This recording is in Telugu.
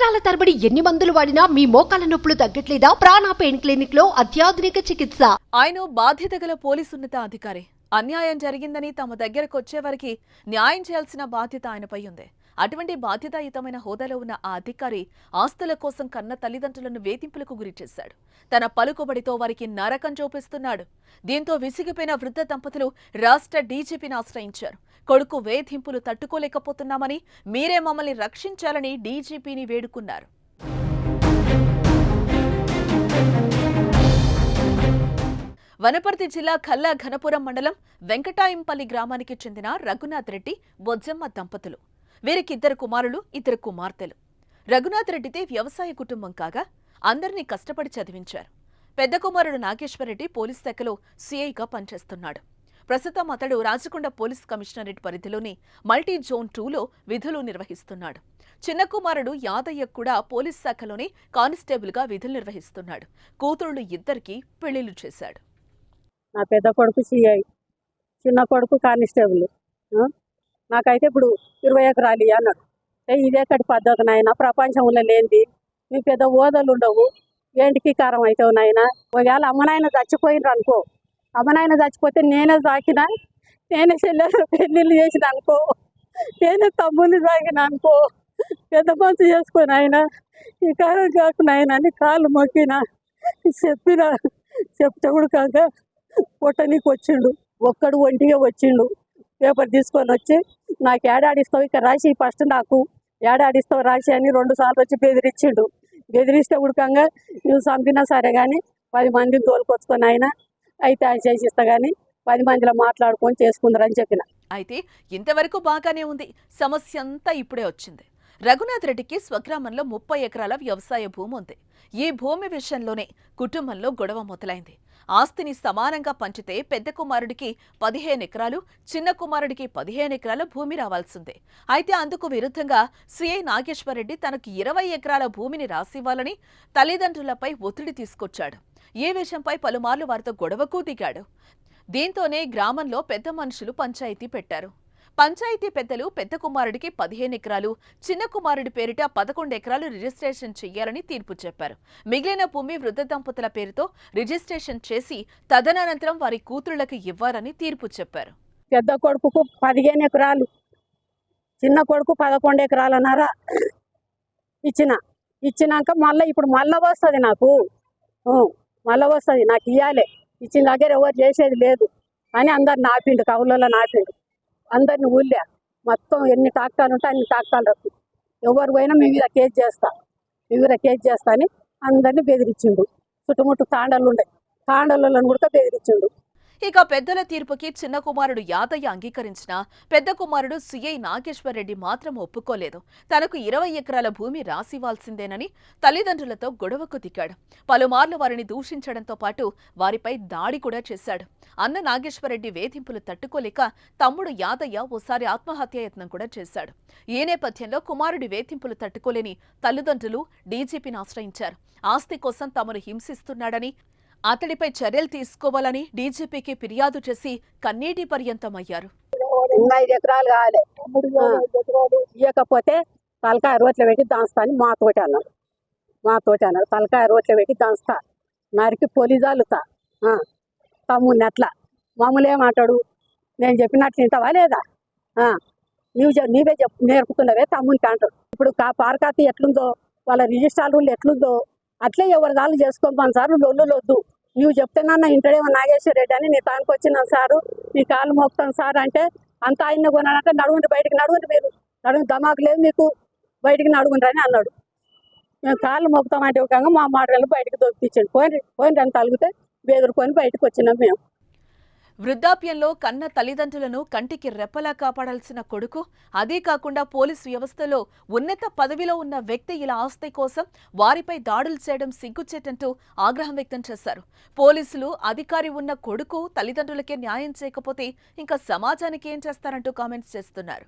సంవత్సరాల తరబడి ఎన్ని మందులు వాడినా మీ మోకాల నొప్పులు తగ్గట్లేదా? ప్రాణ పెయిన్ క్లినిక్ లో అత్యాధునిక చికిత్స. ఆయన బాధ్యత గల పోలీసు ఉన్నతాధికారి. అన్యాయం జరిగిందని తమ దగ్గరకు వచ్చేవారికి న్యాయం చేయాల్సిన బాధ్యత ఆయనపై ఉంది. అటువంటి బాధ్యతాయుతమైన హోదాలో ఉన్న ఆ అధికారి ఆస్తుల కోసం కన్న తల్లిదండ్రులను వేధింపులకు గురి చేశాడు. తన పలుకుబడితో వారికి నరకం చూపిస్తున్నాడు. దీంతో విసిగిపోయిన వృద్ధ దంపతులు రాష్ట్ర డీజీపీని ఆశ్రయించారు. కొడుకు వేధింపులు తట్టుకోలేకపోతున్నామని, మీరే మమ్మల్ని రక్షించాలని డీజీపీని వేడుకున్నారు. వనపర్తి జిల్లా కల్లా ఘనపురం మండలం వెంకటాయంపల్లి గ్రామానికి చెందిన రఘునాథ్ రెడ్డి, బొజ్జమ్మ దంపతులు. వీరికి 2 కుమారులు, 2 కుమార్తెలు. రఘునాథ్ రెడ్డిది వ్యవసాయ కుటుంబం కాగా అందరినీ కష్టపడి చదివించారు. పెద్ద కుమారుడు నాగేశ్వరరెడ్డి పోలీస్ శాఖలో సీఐగా పనిచేస్తున్నాడు. ప్రస్తుతం అతడు రాచకొండ పోలీస్ కమిషనరేట్ పరిధిలోని మల్టీ జోన్ 2లో విధులు నిర్వహిస్తున్నాడు. చిన్న కుమారుడు యాదయ్య కూడా పోలీస్ శాఖలోనే కానిస్టేబుల్గా విధులు నిర్వహిస్తున్నాడు. కూతుళ్లు 2కి పెళ్లిళ్లు చేశాడు. నా పెద్ద కొడుకు సిఐ, చిన్న కొడుకు కానిస్టేబుల్. నాకైతే ఇప్పుడు 20 ఎకరాలు అన్నాడు. ఇదేకటి పద్ధతి నాయన, ప్రపంచంలో లేనిది. మీ పెద్ద ఓదలు ఉండవు, ఏంటికి కారం అవుతావు నాయన. ఒకవేళ అమ్మనాయన చచ్చిపోయినరు అనుకో, అమ్మనాయన చచ్చిపోతే నేనే సాకినా, నేనే చెల్లెలు పెళ్ళిళ్ళు చేసిన అనుకో, నేనే తమ్ముని సాకిన అనుకో, పెద్ద మనసు చేసుకొని ఆయన ఈ కారం కాకు నాయన అని కాళ్ళు మొక్కినా, చెప్పినా. చెప్తే కూడా కాక పొట్టనికి వచ్చిండు. ఒక్కడు ఒంటిగా వచ్చిండు. పేపర్ తీసుకొని వచ్చి నాకు ఏడాడిస్తావు ఇక్కడ రాసి, ఫస్ట్ నాకు ఏడాడిస్తావు రాసి అని 2 సార్లు వచ్చి బెదిరించిండు. బెదిరిస్తే ఉడకంగా నువ్వు చంపినా సరే కానీ 10 మందిని తోలుకొచ్చుకొని ఆయన అయితే ఆయన చేసిస్తా కానీ 10 మందిలో మాట్లాడుకొని చేసుకుందరని చెప్పిన. అయితే ఇంతవరకు బాగానే ఉంది. సమస్య అంతా ఇప్పుడే వచ్చింది. రఘునాథ్ రెడ్డికి స్వగ్రామంలో 30 ఎకరాల వ్యవసాయ భూమి ఉంది. ఈ భూమి విషయంలోనే కుటుంబంలో గొడవ మొదలైంది. ఆస్తిని సమానంగా పంచితే పెద్ద కుమారుడికి 15 ఎకరాలు, చిన్న కుమారుడికి 15 ఎకరాల భూమి రావాల్సిందే. అయితే అందుకు విరుద్ధంగా సిఐ నాగేశ్వరరెడ్డి తనకు 20 ఎకరాల భూమిని రాసివ్వాలని తల్లిదండ్రులపై ఒత్తిడి తీసుకొచ్చాడు. ఈ విషయంపై పలుమార్లు వారితో గొడవకు దిగాడు. దీంతోనే గ్రామంలో పెద్ద మనుషులు పంచాయతీ పెట్టారు. పంచాయతీ పెద్దలు పెద్ద కుమారుడికి 15 ఎకరాలు, చిన్న కుమారుడి పేరిట 11 ఎకరాలు రిజిస్ట్రేషన్ చెయ్యాలని తీర్పు చెప్పారు. మిగిలిన భూమి వృద్ధ దంపతుల పేరుతో రిజిస్ట్రేషన్ చేసి తదనంతరం వారి కూతుళ్లకు ఇవ్వాలని తీర్పు చెప్పారు. పెద్ద కొడుకుకు 15 ఎకరాలు, చిన్న కొడుకు 11 ఎకరాలన్నర ఇచ్చినాక మళ్ళీ ఇప్పుడు మళ్ళీ వస్తుంది నాకు, మళ్ళీ వస్తుంది నాకు ఇవ్వాలి. ఇచ్చిన దగ్గర ఎవరు చేసేది లేదు అని అందరిని ఆపిండు, కవులలో ఆపిండు. అందరిని ఊళ్ళే మొత్తం ఎన్ని టాక్టాలు ఉంటే అన్ని టాక్టాలు రక్కు, ఎవరు పోయినా మీ మీద కేసు చేస్తా అని అందరినీ బెదిరించిండు. చుట్టుముట్టు తాండలు ఉండే, తాండలను కూడా బెదిరించిండు. ఇక పెద్దల తీర్పుకి చిన్న కుమారుడు యాదయ్య అంగీకరించినా పెద్ద కుమారుడు సిఐ నాగేశ్వరరెడ్డి మాత్రం ఒప్పుకోలేదు. తనకు 20 ఎకరాల భూమి రాసివ్వాల్సిందేనని తల్లిదండ్రులతో గొడవకు దిగాడు. పలుమార్లు వారిని దూషించడంతో పాటు వారిపై దాడి కూడా చేశాడు. అన్న నాగేశ్వరరెడ్డి వేధింపులు తట్టుకోలేక తమ్ముడు యాదయ్య ఓసారి ఆత్మహత్యాయత్నం కూడా చేశాడు. ఈ నేపథ్యంలో కుమారుడి వేధింపులు తట్టుకోలేని తల్లిదండ్రులు డీజీపీని ఆశ్రయించారు. ఆస్తి కోసం తమను హింసిస్తున్నాడని, అతడిపై చర్యలు తీసుకోవాలని డీజీపీకి ఫిర్యాదు చేసి కన్నీటి పర్యంతమయ్యారు. 5 ఎకరాలు కావాలి, ఇవ్వకపోతే తలకాయ రోట్లో పెట్టి దాంస్తా అని మాతోటి అన్నాడు. తలకాయ రోట్లో పెట్టి దాంస్తా, నరికి పొలిజాలుతా తమ్ముని. అట్లా మామూలు ఏమంటాడు, నేను చెప్పినట్లు వింటావా లేదా, నీవే నేర్పుతున్నవే తమ్మునికి అంటాడు. ఇప్పుడు పారకాతి ఎట్లుందో, వాళ్ళ రిజిస్ట్రార్ రూల్ ఎట్లుందో అట్లే ఎవరి దాళ్ళు చేసుకోమని సార్. లొల్లులు వద్దు, నువ్వు చెప్తున్నాన్న ఇంటడేమో నాగేశ్వరరెడ్డి అని నీ తానికి వచ్చినాను సారు, నీ కాళ్ళు మోపుతాను సార్ అంటే అంత ఆయన కొనాలంటే నడుగుండి బయటికి మీరు నడుగు, దమాకు లేదు మీకు, బయటికి నడుగుండ్రని అన్నాడు. మేము కాళ్ళు మోపుతామంటే ఒక మా మాటలు బయటకు దొరికించండి, పోయిన అని తలిగితే బెదురుకొని బయటకు వచ్చినాం మేము. వృద్ధాప్యంలో కన్న తల్లిదండ్రులను కంటికి రెప్పలా కాపాడాల్సిన కొడుకు, అదే కాకుండా పోలీస్ వ్యవస్థలో ఉన్నత పదవిలో ఉన్న వ్యక్తి ఇలా ఆస్తి కోసం వారిపై దాడులు చేయడం సిగ్గుచేటంటూ ఆగ్రహం వ్యక్తం చేశారు. పోలీసులు అధికారి ఉన్న కొడుకు తల్లిదండ్రులకే న్యాయం చేయకపోతే ఇంకా సమాజానికి ఏం చేస్తారంటూ కామెంట్స్ చేస్తున్నారు.